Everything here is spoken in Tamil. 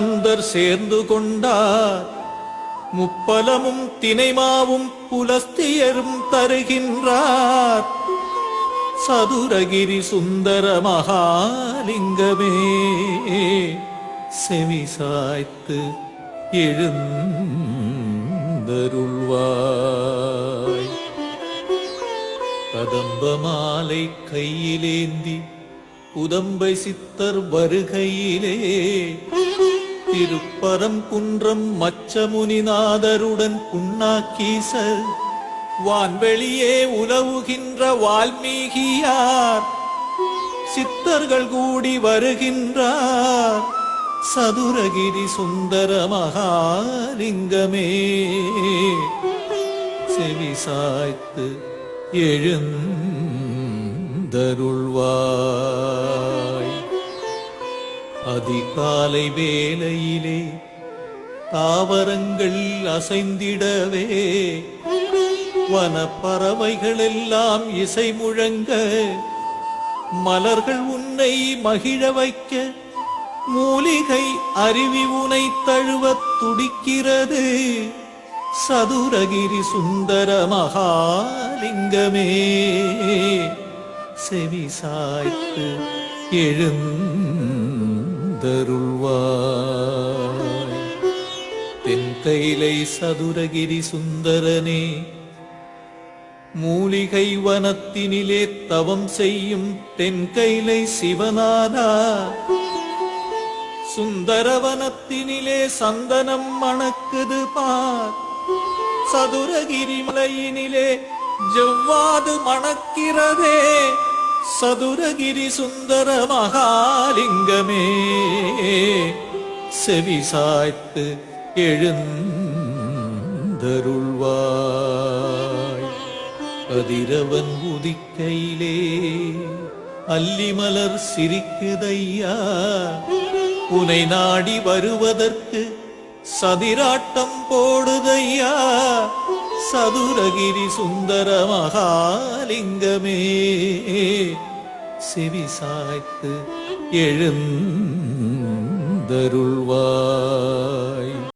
சுந்தர் சேர்ந்து கொண்டார். முப்பலமும் தினைமாவும் புலஸ்தியரும் தருகின்றார். சதுரகிரி சுந்தர மகாலிங்கமே செவி சாய்த்து எழுந்தருள்வாய். கதம்ப மாலை கையிலேந்தி உதம்பை சித்தர் வருகையிலே திருப்பரம் குன்றம் மச்சமுனிநாதருடன் புண்ணாக்கீசர் வான்வெளியே உலவுகின்ற வால்மீகியார் சித்தர்கள் கூடி வருகின்றார். சதுரகிரி சுந்தர மகாலிங்கமே செவி சாய்த்து எழுந்தருள்வாய். அதிகாலை வேளையிலே தாவரங்கள் அசைந்திடவே வனப்பறவைகள் எல்லாம் இசை முழங்க மலர்கள் உன்னை மகிழ வைக்க மூலிகை அருவி உனை தழுவத் துடிக்கிறது. சதுரகிரி சுந்தர மகாலிங்கமே செவி சாய்த்து எழுந்தருள்வாய். தென்கைலை சதுரகிரி சுந்தரனே மூலிகை வனத்தினிலே தவம் செய்யும் தென்கைலை சிவனானா சுந்தரவனத்தினிலே சந்தனம் மணக்குது பார். சதுரகிரி மலையினிலே ஜவ்வாது மணக்கிறதே. சதுரகிரி சுந்தர மகாலிங்கமே செவி சாய்த்து எழுந்தருள்வாய். கதிரவன் உதிக்கையிலே அல்லிமலர் சிரிக்குதையா உனை நாடி வருவதற்கு சதிராட்டம் போடுதையா. சதுரகிரி சுந்தர மகாலிங்கமே செவி சாய்த்து எழுந்தருள்வாய்.